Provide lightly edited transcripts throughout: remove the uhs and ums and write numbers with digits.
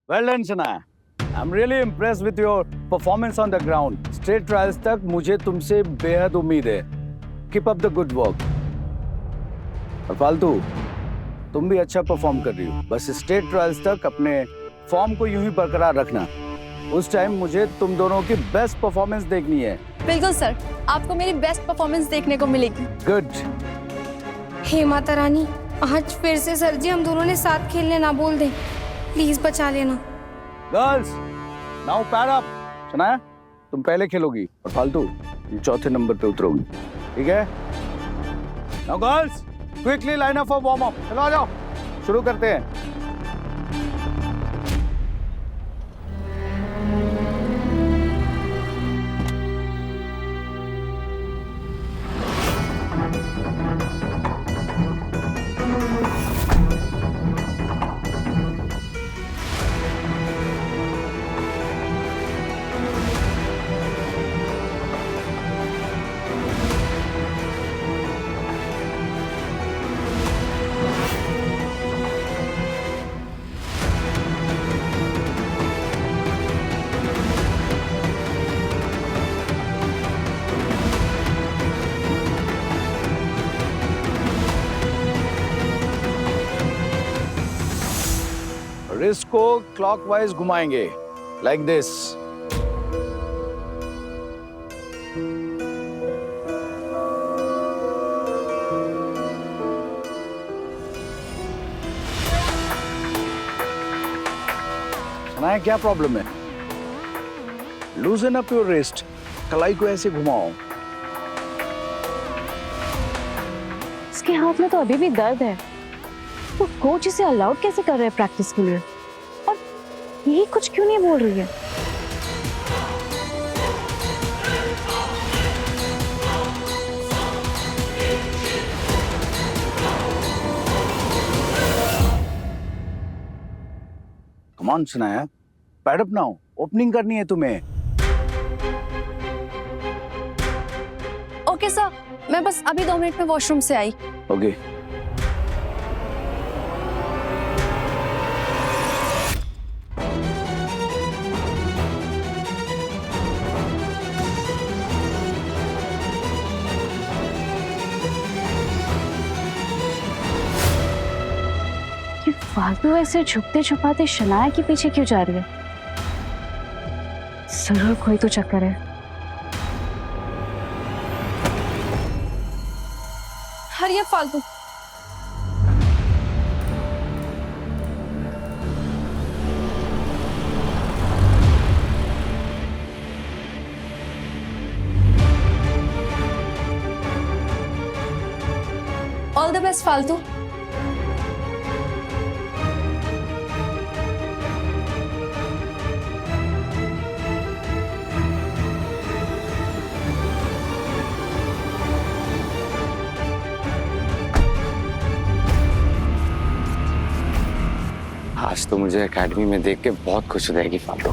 Well done, Shana. I'm really impressed with your performance on the ground. State trials तक मुझे तुमसे बेहद उम्मीद है. Keep up the good work. और फालतू, तुम भी अच्छा परफॉर्म कर रही हो. बस स्टेट ट्रायल्स तक अपने फॉर्म को यूं ही बरकरार रखना. उस टाइम मुझे तुम दोनों की बेस्ट परफॉर्मेंस देखनी है. बिल्कुल सर, आपको मेरी बेस्ट परफॉर्मेंस देखने को मिलेगी. गुड. हे माता रानी, आज फिर से सर जी हम दोनों ने साथ खेलने ना बोल दें. प्लीज बचा लेना. Girls, now pad up. सुना है? तुम पहले खेलोगी और फालतू तुम चौथे नंबर पे उतरोगी. ठीक है? Now girls, quickly line up for warm up. चलो आ जाओ, शुरू करते हैं. रिस्ट को क्लॉकवाइज घुमाएंगे, लाइक दिस. सुना है क्या प्रॉब्लम है? लूजन अप योर रिस्ट. कलाई को ऐसे घुमाओ. इसके हाथ में तो अभी भी दर्द है. तो कोच इसे अलाउड कैसे कर रहे हैं प्रैक्टिस के लिए? और ये कुछ क्यों नहीं बोल रही है? कम ऑन सुनाया, पैड अप नाउ. ओपनिंग करनी है तुम्हें. ओके सर, मैं बस अभी 2 मिनट में वॉशरूम से आई. ओके. फालतू ऐसे छुपते छुपाते शनाया के पीछे क्यों जा रही है? जरूर कोई तो चक्कर है. हरिया फालतू. ऑल द बेस्ट फालतू. आज तो मुझे एकेडमी में देख के बहुत खुश हो जाएगी फालतू.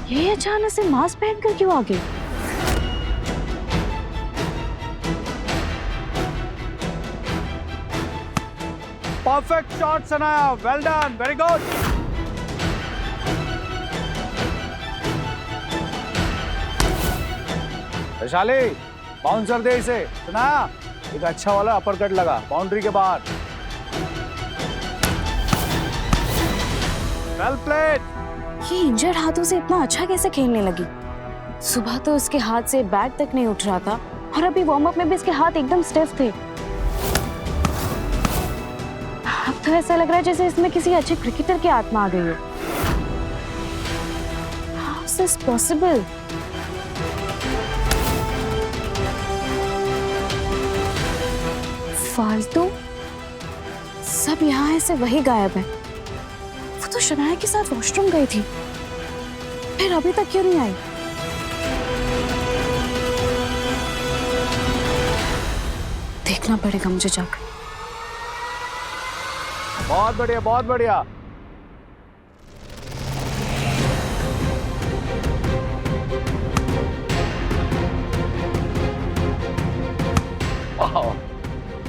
ये अचानक से मास्क पहनकर क्यों आ गई? Perfect shot Sanaya. Well done. Very good. Vaishali, bouncer दे इसे. सनाया, एक अच्छा वाला अपर कट लगा बाउंड्री के बाहर. Well played. ये इंजर्ड हाथों से इतना अच्छा कैसे खेलने लगी? सुबह तो इसके हाथ से बैट तक नहीं उठ रहा था और अभी वार्म अप में भी इसके हाथ एकदम स्टिफ थे. अब तो ऐसा लग रहा है जैसे इसमें किसी अच्छे क्रिकेटर की आत्मा आ गई हो. How is this possible? फालतू सब यहाँ है से वही गायब है. वो तो शनाया के साथ वॉशरूम गई थी, फिर अभी तक क्यों नहीं आई? देखना पड़ेगा मुझे जाकर. बहुत बढ़िया, बहुत बढ़िया।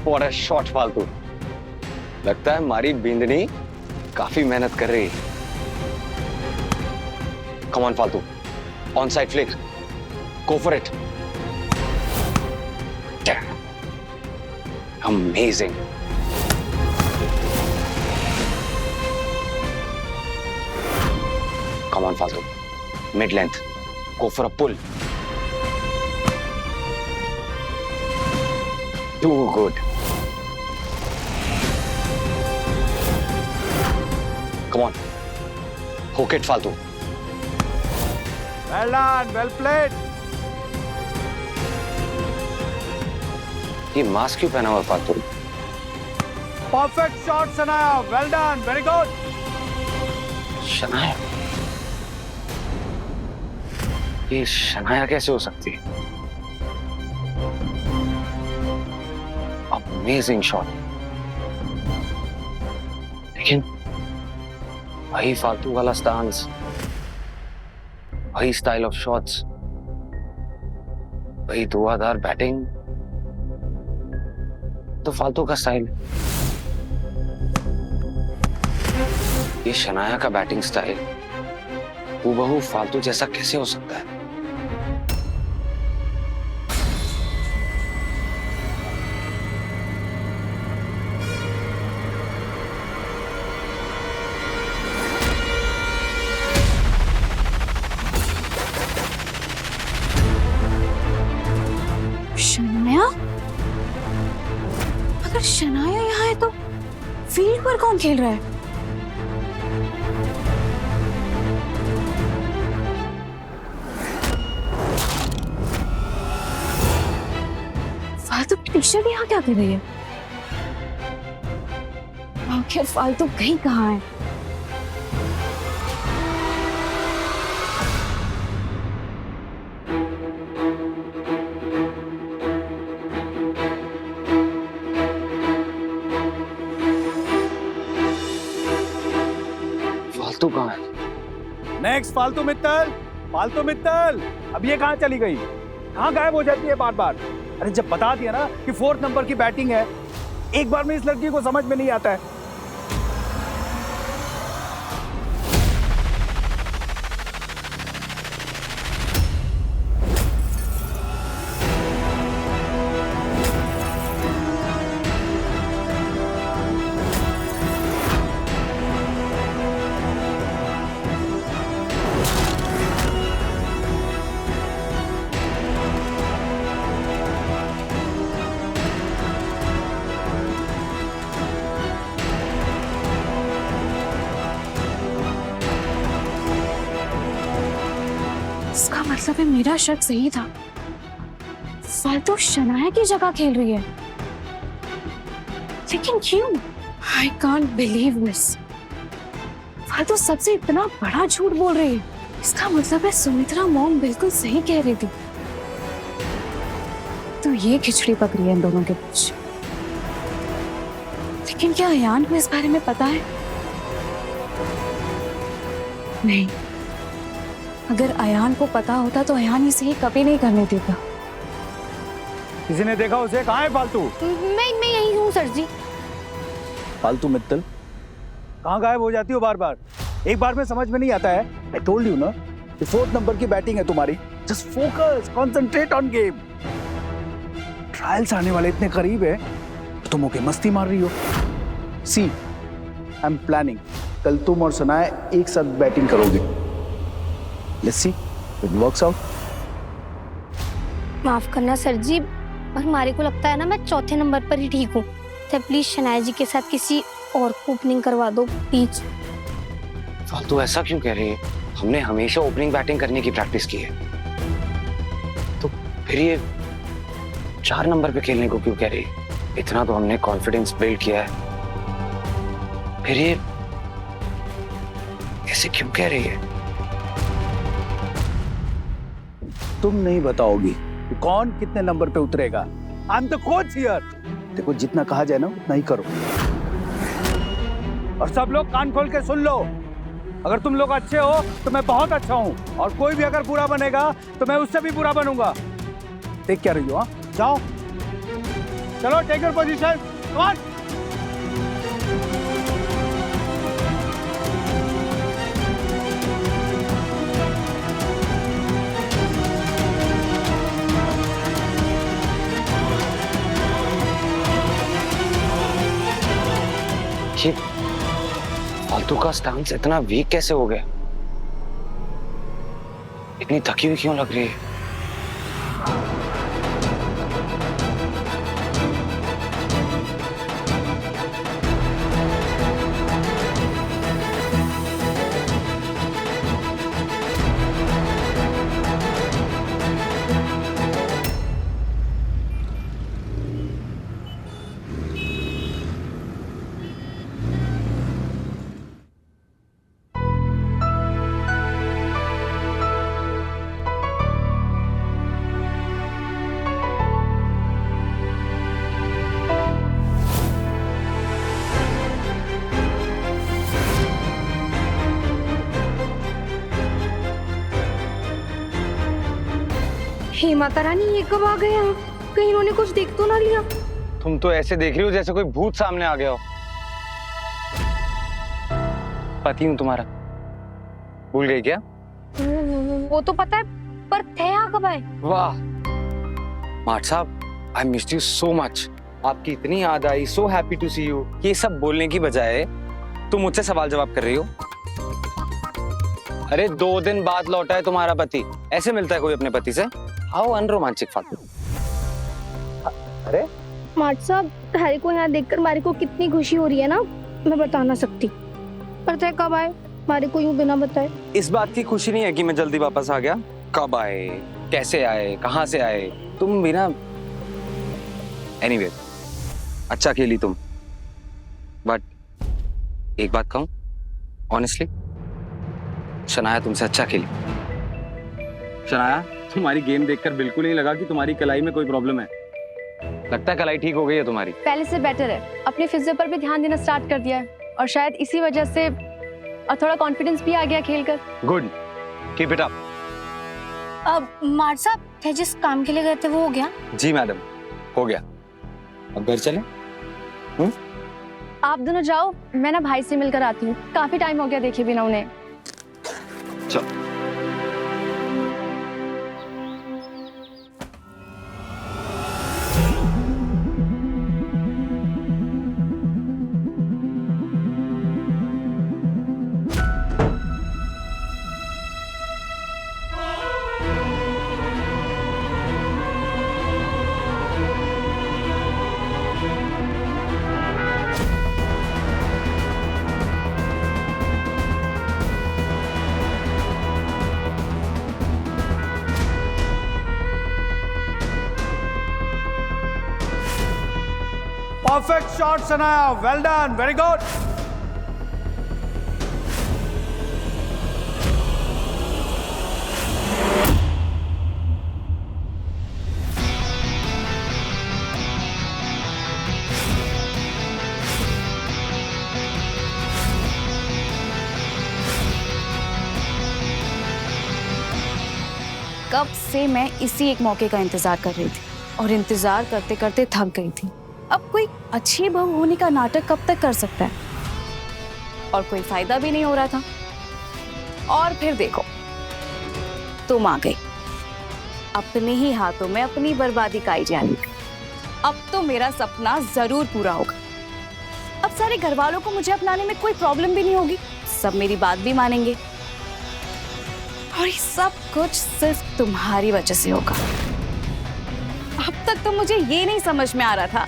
व्हाट अ शॉट फालतू। लगता है हमारी बिंदनी काफी मेहनत कर रही है। कम ऑन फालतू, on side flick, go for it. Amazing. Come on फालतू, mid length, go for a pull. Too good. Come on. Hook it, फालतू। Well done, well played. ये मास्क क्यों पहना हुआ है फालतू? Perfect shot, Sanaya. Well done, very good. Shanaya? ये शनाया कैसे हो सकती है? Amazing shot. लेकिन वही फालतू वाला स्टांस, वही स्टाइल ऑफ शॉट्स, वही धुआंधार बैटिंग, तो फालतू का स्टाइल। ये शनाया का बैटिंग स्टाइल हूबहू फालतू जैसा कैसे हो सकता है? शनाया? अगर शनाया यहाँ है तो फील्ड पर कौन खेल रहा है? फालतू टी शर्ट यहाँ क्या कर रही है? आखिर फालतू कहीं कहाँ है? फालतू कहाँ है? नेक्स्ट फालतू मित्तल, फालतू मित्तल। अब ये कहाँ चली गई? कहाँ गायब हो जाती है बार बार? अरे जब बता दिया ना कि 4th नंबर की बैटिंग है, एक बार में इस लड़की को समझ में नहीं आता है। इसका मतलब है मेरा शक सही था। फालतू शनाया की जगह खेल रही है। लेकिन क्यों? I can't believe this. फालतू सबसे इतना बड़ा झूठ बोल रही है। इसका मतलब है सुमित्रा मॉम बिल्कुल सही कह रही थी। तो ये खिचड़ी पक रही है इन दोनों के बीच। लेकिन क्या अयान को इस बारे में पता है? नहीं, अगर अयान को पता होता तो अयान इसे कभी नहीं करने देता। किसी ने देखा उसे? कहाँ है फालतू? मैं यही हूँ सर जी। फालतू मित्तल, कहाँ गायब हो जाती हो बार बार? एक बार में समझ में नहीं आता है। आई टोल्ड यू ना कि 4th नंबर की बैटिंग है तुम्हारी। Just focus, concentrate on game. Trials आने वाले इतने करीब है, तुम होके मस्ती मार रही हो। सी, आई एम प्लानिंग, कल तुम और सनाया एक साथ बैटिंग करोगे। Let's see it works out. माफ करना सर जी, पर हमारे को लगता है ना मैं 4थे नंबर पर ही ठीक हूँ। तो प्लीज शनाया जी के साथ किसी और को ओपनिंग करवा दो प्लीज। फालतू ऐसा क्यों कह रही है? हमने हमेशा ओपनिंग बैटिंग करने की प्रैक्टिस की है, तो फिर ये 4 नंबर पे खेलने को क्यों कह रही है? इतना तो हमने कॉन्फिडेंस बिल्ड किया है, फिर ये ऐसे क्यों कह रही है? तुम नहीं बताओगी कि कौन कितने नंबर पे उतरेगा। I am the coach here. देखो, जितना कहा जाए ना उतना ही करो। और सब लोग कान खोल के सुन लो, अगर तुम लोग अच्छे हो तो मैं बहुत अच्छा हूँ, और कोई भी अगर बुरा बनेगा तो मैं उससे भी बुरा बनूंगा। देख क्या रही हो? हाँ, जाओ, चलो, take your position, come on. ये फालतू का स्टांस इतना वीक कैसे हो गया? इतनी थकी हुई क्यों लग रही है? हे माता रानी, ये कब आ गए यहाँ? कहीं इन्होंने कुछ देख तो ना लिया? तुम तो ऐसे देख रही हो जैसे कोई भूत सामने आ गया हो। पति हूं तुम्हारा, भूल गई क्या? वो तो पता है, पर थे यहाँ कब आए? वाह मार्ट साहब, I missed you so much. आपकी इतनी याद आई, so happy to see you. ये सब बोलने की बजाय तुम मुझसे सवाल जवाब कर रही हो। अरे 2 दिन बाद लौटा है तुम्हारा पति, ऐसे मिलता है कोई अपने पति से? हाउ अनरोमांटिक फालतू। अरे मार्ट साहब, हैरी को यहाँ देखकर मारी को कितनी खुशी हो रही है ना, मैं बता ना सकती। पर थे कब आए? मारी को यूं बिना बताए। इस बात की खुशी नहीं है कि मैं जल्दी वापस आ गया। कब आए, कैसे आए, कहां से आए, तुम बिना। एनीवे, अच्छा खेली तुम, बट एक बात कहूं ऑनेस्टली, शनाया तुमसे अच्छा खेली। शनाया, तुम्हारी गेम देखकर बिल्कुल नहीं लगा कि तुम्हारी कलाई में कोई प्रॉब्लम है। लगता है कलाई ठीक हो गई है तुम्हारी। पहले से बेटर है, अपने फिजियो पर भी ध्यान देना स्टार्ट कर दिया है, और शायद इसी वजह से और थोड़ा कॉन्फिडेंस भी आ गया खेलकर। Good, keep it up. अब मार्ट साहब, थे जिस काम के लिए गए थे वो हो गया? जी मैडम, हो गया। अब घर चलें? आप दोनों जाओ, मैं ना भाई से मिलकर आती हूँ, काफी टाइम हो गया देखे बिना उन्हें। चलो। Perfect shot, Sanaya. Well done. Very good. कब से मैं इसी एक मौके का इंतजार कर रही थी, और इंतजार करते करते थक गई थी। अब कोई अच्छी बहू होने का नाटक कब तक कर सकता है? और कोई फायदा भी नहीं हो रहा था। और फिर देखो, तुम आ गई, अपने ही हाथों में अपनी बर्बादी काई जा रही। अब तो मेरा सपना जरूर पूरा होगा। अब सारे घर वालों को मुझे अपनाने में कोई प्रॉब्लम भी नहीं होगी, सब मेरी बात भी मानेंगे। और ये सब कुछ सिर्फ तुम्हारी वजह से होगा। अब तक तो मुझे ये नहीं समझ में आ रहा था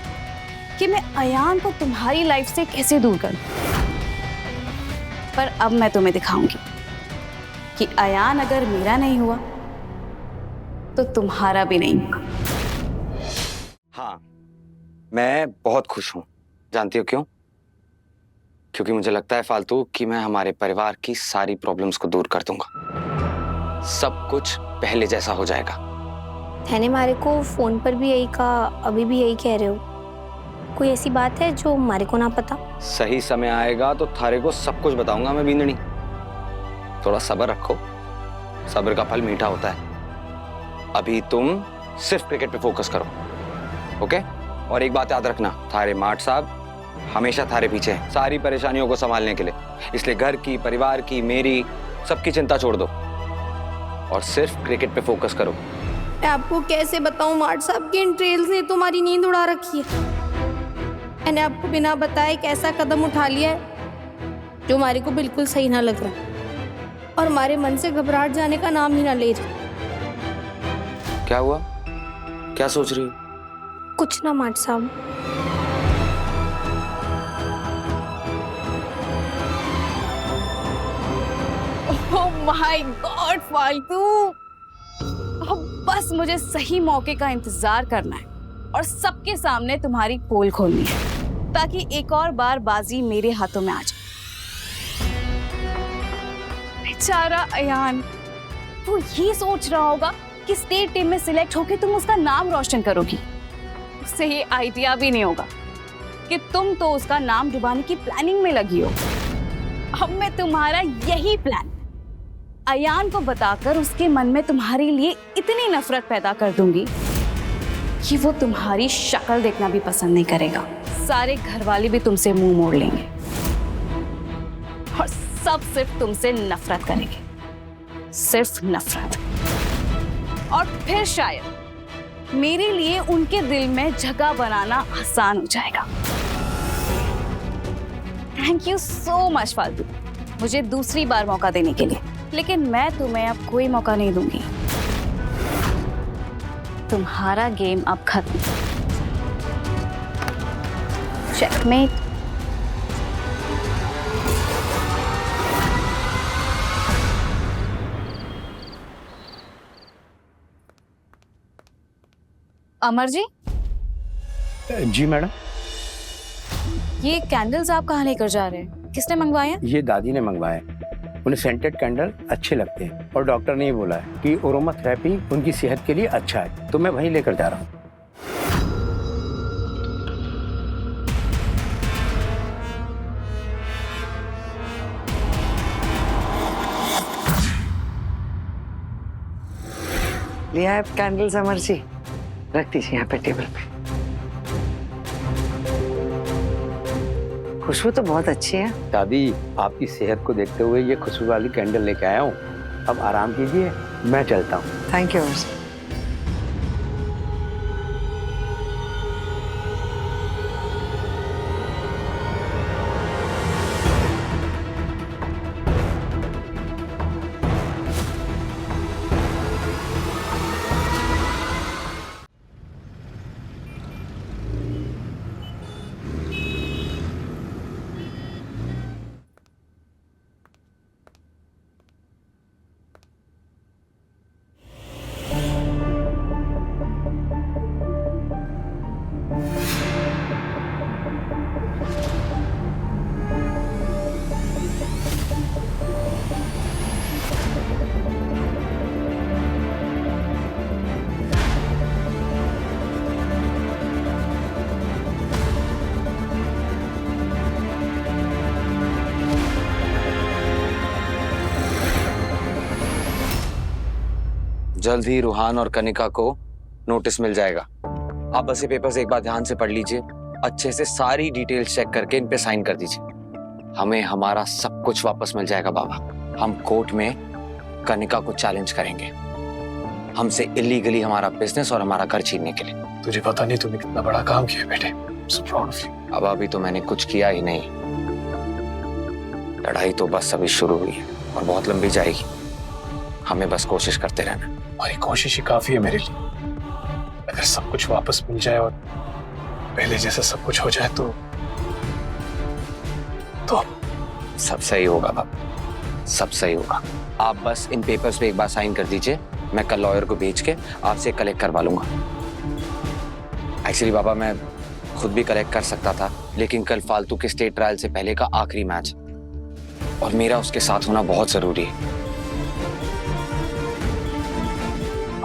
कि मैं अयान को तुम्हारी लाइफ से कैसे दूर करूं, पर अब मैं तुम्हें दिखाऊंगी कि अयान अगर मेरा नहीं हुआ तो तुम्हारा भी नहीं होगा। हाँ, मैं बहुत खुश हूं। जानती हो क्यों? क्योंकि मुझे लगता है फालतू कि मैं हमारे परिवार की सारी प्रॉब्लम्स को दूर कर दूंगा। सब कुछ पहले जैसा हो जाएगा। मैंने मारे को फोन पर भी यही कहा, अभी भी यही कह रहे हो। कोई ऐसी बात है जो हमारे को ना पता? सही समय आएगा तो थारे को सब कुछ बताऊंगा मैं बींदनी। थोड़ा सब्र रखो, सब्र का फल मीठा होता है। अभी तुम सिर्फ क्रिकेट पे फोकस करो, ओके? और एक बात याद रखना, थारे मार्ट साहब हमेशा थारे पीछे हैं सारी परेशानियों को संभालने के लिए। इसलिए घर की, परिवार की, मेरी, सबकी चिंता छोड़ दो और सिर्फ क्रिकेट पे फोकस करो। मैं आपको कैसे बताऊं, मार्ट साहब की इन ट्रेल्स ने तुम्हारी नींद उड़ा रखी है। मैंने आपको बिना बताए एक ऐसा कदम उठा लिया है जो हमारे को बिल्कुल सही ना लग रहा और हमारे मन से घबराहट जाने का नाम ही ना ले रही। क्या हुआ? क्या सोच रही हो? कुछ ना मार्ट साहब। ओह माय गॉड फालतू, अब बस मुझे सही मौके का इंतजार करना है और सबके सामने तुम्हारी पोल खोलनी है ताकि एक और बार बाजी मेरे हाथों में आ जाए। बेचारा अयान, वो ये सोच रहा होगा कि स्टेट टीम में सिलेक्ट होके तुम उसका नाम रोशन करोगी। उसे ये आइडिया भी नहीं होगा कि तुम तो उसका नाम डुबाने की प्लानिंग में लगी हो। अब मैं तुम्हारा यही प्लान अयान को बताकर उसके मन में तुम्हारे लिए इतनी नफरत पैदा कर दूंगी कि वो तुम्हारी शक्ल देखना भी पसंद नहीं करेगा। सारे घर वाले भी तुमसे मुंह मोड़ लेंगे और सब सिर्फ तुमसे नफरत करेंगे, सिर्फ नफरत। और फिर शायद मेरे लिए उनके दिल में जगह बनाना आसान हो जाएगा। थैंक यू सो मच फालतू, मुझे दूसरी बार मौका देने के लिए, लेकिन मैं तुम्हें अब कोई मौका नहीं दूंगी। तुम्हारा गेम अब खत्म। चेकमेट। अमर जी, जी मैडम। ये कैंडल्स आप कहाँ लेकर जा रहे हैं? किसने मंगवाए हैं? ये दादी ने मंगवाए। उन्हें सेंटेड कैंडल अच्छे लगते हैं और डॉक्टर ने ये बोला है कि अरोमा थेरेपी उनकी सेहत के लिए अच्छा है, तो मैं वहीं लेकर जा रहा हूँ। लिया है कैंडल्स अमर जी, रख दीजिए यहाँ पे टेबल पे। खुशबू तो बहुत अच्छी है। दादी, आपकी सेहत को देखते हुए ये खुशबू वाली कैंडल लेके आया हूँ। अब आराम कीजिए, मैं चलता हूँ। Thank you Amar ji. जल्द ही रूहान और कनिका को नोटिस मिल जाएगा। आप बस ये पेपर्स एक बार ध्यान से पढ़ लीजिए, अच्छे से सारी डिटेल्स चेक करके इन पे साइन कर दीजिए। हमें हमारा सब कुछ वापस मिल जाएगा बाबा। हम कोर्ट में कनिका को चैलेंज करेंगे हमसे इलीगली हमारा बिजनेस और हमारा घर छीनने के लिए। तुझे पता नहीं तूने कितना बड़ा काम किया बेटे। So proud of you. अब अभी तो मैंने कुछ किया ही नहीं, लड़ाई तो बस अभी शुरू हुई है और बहुत लंबी जाएगी। हमें बस कोशिश करते रहना। और ये कोशिश ही काफी है मेरे लिए। अगर सब कुछ वापस मिल जाए और पहले जैसा सब कुछ हो जाए तो सब सही होगा बाबा, सब सही होगा। आप बस इन पेपर्स पे एक बार साइन कर दीजिए, मैं कल लॉयर को भेज के आपसे कलेक्ट करवा लूंगा। एक्चुअली बाबा मैं खुद भी कलेक्ट कर सकता था, लेकिन कल फालतू के स्टेट ट्रायल से पहले का आखिरी मैच और मेरा उसके साथ होना बहुत जरूरी है।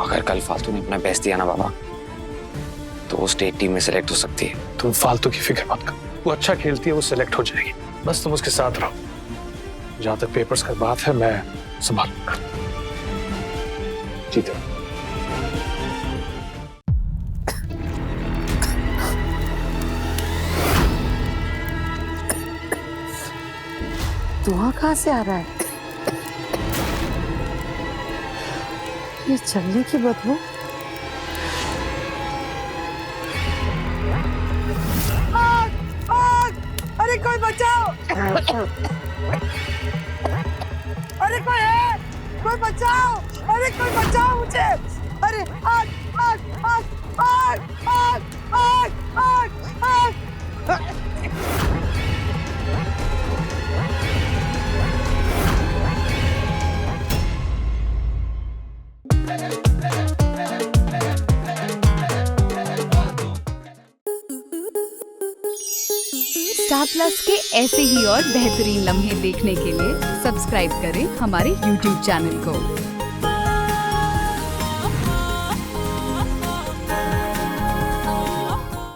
अगर कल फालतू ने अपना बेस्ट दिया ना बाबा, तो वो स्टेट टीम में सेलेक्ट हो सकती है। तुम फालतू की फिक्र मत करो, वो अच्छा खेलती है, वो सिलेक्ट हो जाएगी, बस तुम उसके साथ रहो। जहां तक पेपर्स का बात है मैं संभालूंगा। जीतो। धुआं कहाँ से आ रहा है? ये चलने की बदबू। आग! आग! अरे कोई बचाओ! अरे कोई है? कोई बचाओ! अरे कोई बचाओ मुझे! अरे आग! आग! आग! आग! आग! आग! आग! आग! स्टार प्लस के ऐसे ही और बेहतरीन लम्हे देखने के लिए सब्सक्राइब करें हमारे YouTube चैनल को।